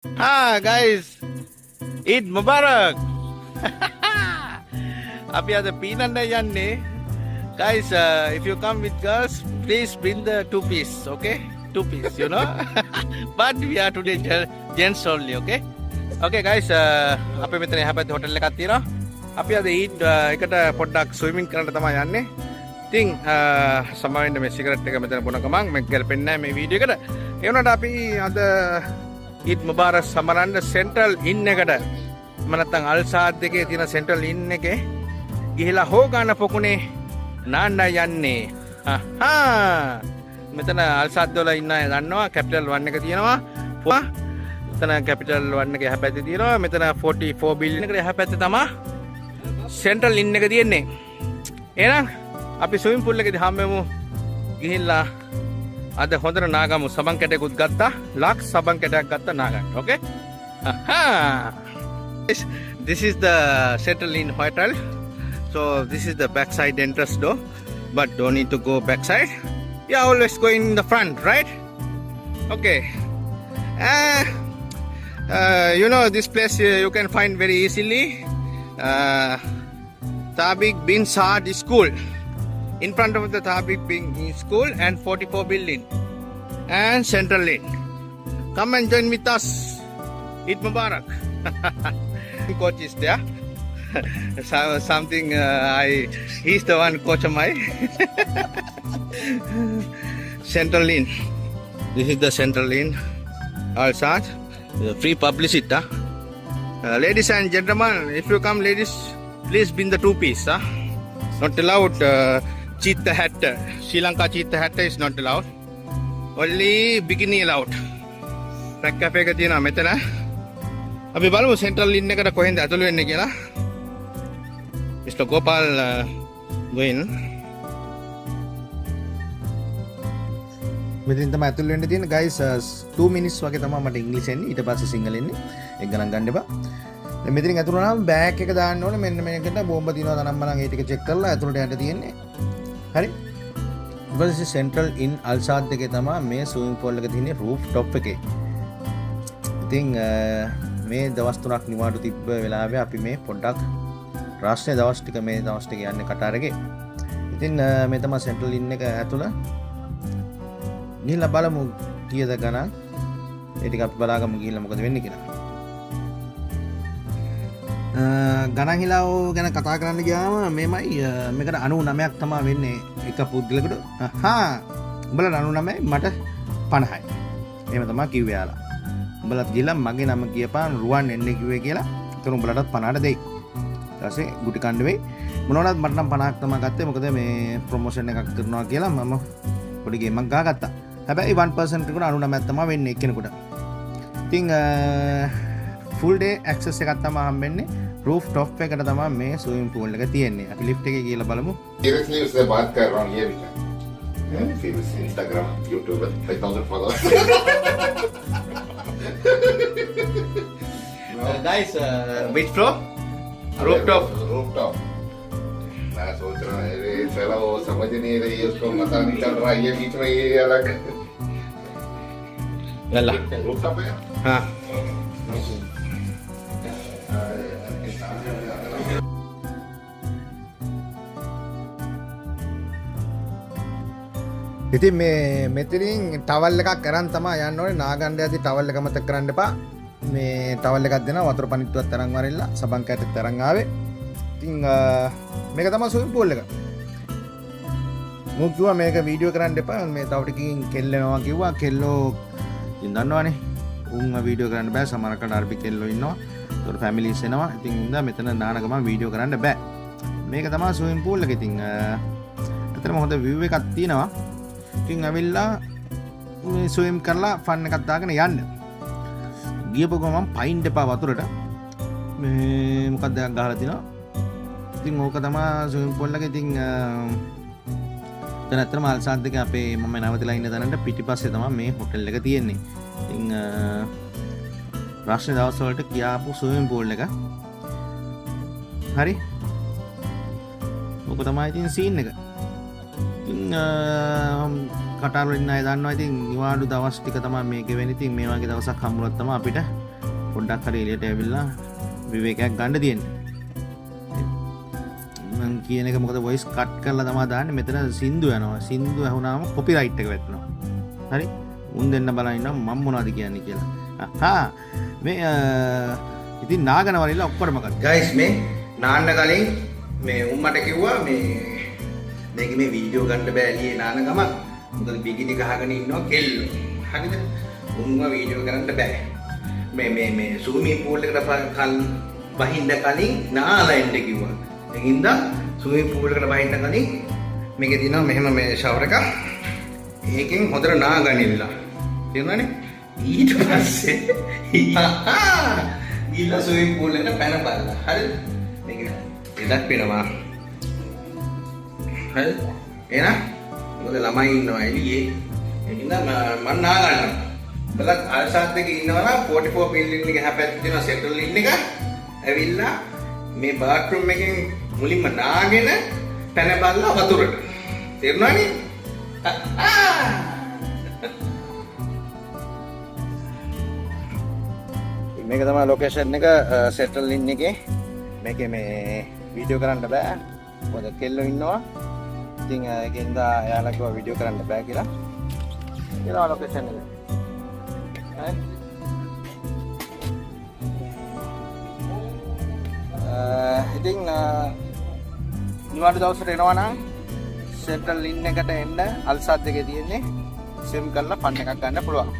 Hi guys, Eid Mubarak. Api ada pinan na yanne. Guys, if you come with girls, please bring the two-piece, okay? Two-piece, you know. But we are today gents only, okay? Okay guys, අපි මෙතන එහා පැත්තේ hotel එකක් තියෙනවා. අපි අද Eid එකට පොඩ්ඩක් ස්විමින් කරන්න තමයි යන්නේ. ඉතින් සමහරවිට මේ සිගරට් එක මෙතන බොන ගමන් මම ගැලපෙන්නේ නැහැ මේ වීඩියෝ එකට. ඒ වුණාට අපි අද Eid Mubarak සමරන්න සෙන්ට්‍රල් ඉන් එකට මම නැත්තම් අල්සාද් එකේ තියෙන සෙන්ට්‍රල් ඉන් එකේ ගිහිලා හොගාන පොකුණේ නාන්න යන්නේ. මෙතන අල්සාද් වල ඉන්න අය දන්නවා කැපිටල් 1 එක තියෙනවා. මෙතන කැපිටල් 1 එක එහා පැත්තේ තියෙනවා. මෙතන 44 බිලියන් එකට එහා පැත්තේ තමයි සෙන්ට්‍රල් ඉන් එක තියෙන්නේ. එහෙනම් අපි ස්විමින් pool එකේදී හැමෝම ගිහිල්ලා අද හොඳට නාගමු. සබන් කැටයකුත් ගත්තා. ලක්ස් සබන් කැටයක් ගත්තා නාගන්න. Okay? This is the Central Inn Hotel. So this is the backside entrance door. But don't need to go backside. Yeah, always go in the front, right? Okay. You know this place you can find very easily. Thabit bin Saad School. In front of the Thabit bin School and 44 building and Central Inn. Come and join with us. Eid Mubarak. Coach is there. Something he's the one coach of my Central Inn. This is the Central Inn. Alsat. Free publicity. Ladies and gentlemen, if you come, ladies, please bring the two-piece. Not allowed. Cheetah hat. Sri Lanka cheetah hat is not allowed. Only bikini allowed. Pack cafe එක තියෙනවා මෙතන. අපි බලමු central ඉන් එකට කොහෙන්ද ඇතුළු වෙන්නේ කියලා. Mr. Gopal go in. මෙතන තමයි ඇතුළු වෙන්න තියෙන guys 2 minutes වගේ තමයි මට ඉංග්‍රීසි එන්නේ ඊට පස්සේ සිංහල එන්නේ. ඒක ගණන් ගන්න එපා. දැන් මෙතනින් ඇතුළු වුණාම බෑග් එක දාන්න ඕනේ මෙන්න මේකට බෝම්බ තියනවා තනම්මනම් ඒ ටික චෙක් කරලා ඇතුළට යන්න තියෙන්නේ. හරි. ඊපස්සේ සෙන්ට්‍රල් ඉන් අල්සාද් එකේ තමයි මේ ස්විමින් pool එක තියෙන්නේ roof top එකේ. ඉතින් මේ දවස් 3ක් නිවාඩු තිබ්බ වෙලාවේ අපි මේ පොඩ්ඩක් රාष्ट्रीय දවස් ටික මේ දවස් ටික යන්නේ කටාර එකේ. ඉතින් මේ තමයි සෙන්ට්‍රල් ඉන් එක ඇතුළ. ගිහිල්ලා බලමු කීයද ගණන්. ඒ ටික අපි බලාගමු ගිහිල්ලා මොකද වෙන්නේ කියලා. ගණන් හිලාව ගැන කතා කරන්න ගියාම මේමයි මේකට 99ක් තමයි වෙන්නේ එක පුද්ගලෙකුට. උඹලා 99යි මට 50යි. එහෙම තමයි කිව්වේ යාලා. උඹලා ගිහලා මගේ නම කියපන් රුවන් එන්නේ කිව්වේ කියලා. ඒතර උඹලටත් 50ට දෙයි. ඊට පස්සේ ගුටි කන්න වෙයි. මොනවද මට නම් 50ක් තමයි ගත්තේ. මොකද මේ ප්‍රොමෝෂන් එකක් කරනවා කියලා මම පොඩි ගේමක් ගහගත්තා. හැබැයි 1% එකට 99ක් තමයි වෙන්නේ එක්කෙනෙකුට. ඉතින් full day access එකක් තමයි හම්බෙන්නේ. roof top එකට තමයි මේ swimming pool එක තියෙන්නේ. අපි lift එකේ ගිහලා බලමු. Seriously उससे बात कर रहा हूँ ये भी है famous Instagram YouTube 5000 followers Guys, which floor? Rooftop. Rooftop मैं सोच रहा हूँ अरे साला वो समझ नहीं रही है उसको मता नहीं चल रहा है ये बीच में ये अलग Yalla. rooftop है हाँ. ඉතින් මේ මෙතනින් ටවල් එකක් අරන් තමයි යන්න ඕනේ. නාගණ්ඩ යද්දි ටවල් එක මතක කරන්න එපා. මේ ටවල් එකක් දෙනවා වතුර පනිට්ටුවක් තරම් වරෙල්ලා සබන් කැටෙත් තරම් ආවේ. ඉතින් මේක තමයි ස්විමින් pool එක. මම කිව්වා මේක වීඩියෝ කරන්න එපා. මේ තව ටිකකින් කෙල්ලනවා කිව්වා. කෙල්ලෝ ඉතින් දන්නවනේ. උන්ව වීඩියෝ කරන්න බෑ. සමහරකට අරබි කෙල්ලෝ ඉන්නවා. ඒතකොට ෆැමිලිස් එනවා. ඉතින් ඉඳලා මෙතන නාන ගමන් වීඩියෝ කරන්න බෑ. මේක තමයි ස්විමින් pool එක. ඉතින් ඇත්තටම හොඳ view එකක් තියෙනවා. ඉතින් ඇවිල්ලා මේ ස්විම් කරලා ෆන් එකක් දාගෙන යන්න. ගියපු ගමන් පයින් දෙපා වතුරට මේ මොකක්ද එකක් ගහලා තිනවා. ඉතින් ඕක තමයි ස්විමින් pool එක. ඉතින් දැන් ඇත්තටම අල්සාද් එකේ අපේ මම නැවතිලා ඉන්න තැනට පිටිපස්සේ තමයි මේ හොටෙල් එක තියෙන්නේ. ඉතින් රාष्ट्रीय දවස් වලට කියාපු ස්විමින් pool එක. හරි. ඕක තමයි ඉතින් සීන් එක. ඉතින් කටාර වලින් අය දන්නවා ඉතින් නිවාඩු දවස් ටික තමයි මේක වෙන්නේ. ඉතින් මේ වගේ දවසක් හම්බුනොත් තමයි අපිට පොඩ්ඩක් හරි එළියට ඇවිල්ලා විවේකයක් ගන්න තියෙන්නේ. මම කියන එක මොකද වොයිස් කට් කරලා තමයි දාන්නේ. මෙතන සින්දු යනවා. සින්දු ඇහුනාම කොපිරයිට් එක වැටෙනවා. හරි. උන් දෙන්න බලන් ඉන්නවා මම මොනවද කියන්නේ කියලා. මේ ඉතින් නාගන වරිලා ඔක්කොම කරා. ගයිස් මේ නාන්න කලින් මේ උම්මට කිව්වා මේක මේ වීඩියෝ ගන්න බෑ එළියේ නාන ගම. මොකද බිගිනි ගහගෙන ඉන්නවා කෙල්ලෝ. හරිද? උන්ව වීඩියෝ කරන්න බෑ. මේ ස්විමින් pool එකට බහින්න කලින් නාලා එන්න කිව්වා. එකින්ද ස්විමින් pool එකට බහින්න කලින් මේකේ තියෙනවා මෙහෙම මේ shower එකක්. ඒකෙන් හොඳට නාගනින්න. තේරුණානේ? ඊට පස්සේ ගිහලා ස්විමින් pool එකට පැන බලලා. හරිද? මේක ඉඩක් වෙනවා. හරිද? එහෙනම් මොකද ළමයි ඉන්නවා එළියේ. එකින්ද මම නාගන්නවා. බලත් අල්සත් එකේ ඉන්නවා නම් 44 බිල්ඩින් එක හැපැත්තේ තියෙන සෙටල් ඉන්න එක ඇවිල්ලා මේ බාත්රූම් එකෙන් මුලින්ම නාගෙන පැන බලලා වතුරට. තේරුණානේ? මේක තමයි ලොකේෂන් එක සෙටල් ඉන්න එකේ. මේකේ මේ වීඩියෝ කරන්න බෑ. මොකද කෙල්ලෝ ඉන්නවා. ඉතින් ඒකෙන්ද එයාලා කිව්වා වීඩියෝ කරන්න බෑ කියලා. ඒනවා ලොකේෂන් එක. ඉතින් නිවාඩු දවසට එනවා නම් සෙන්ට්‍රල් ඉන් එකට එන්න අල්සත් එකේ තියෙන්නේ ස්විම් කරලා ෆන් එකක් ගන්න පුළුවන්.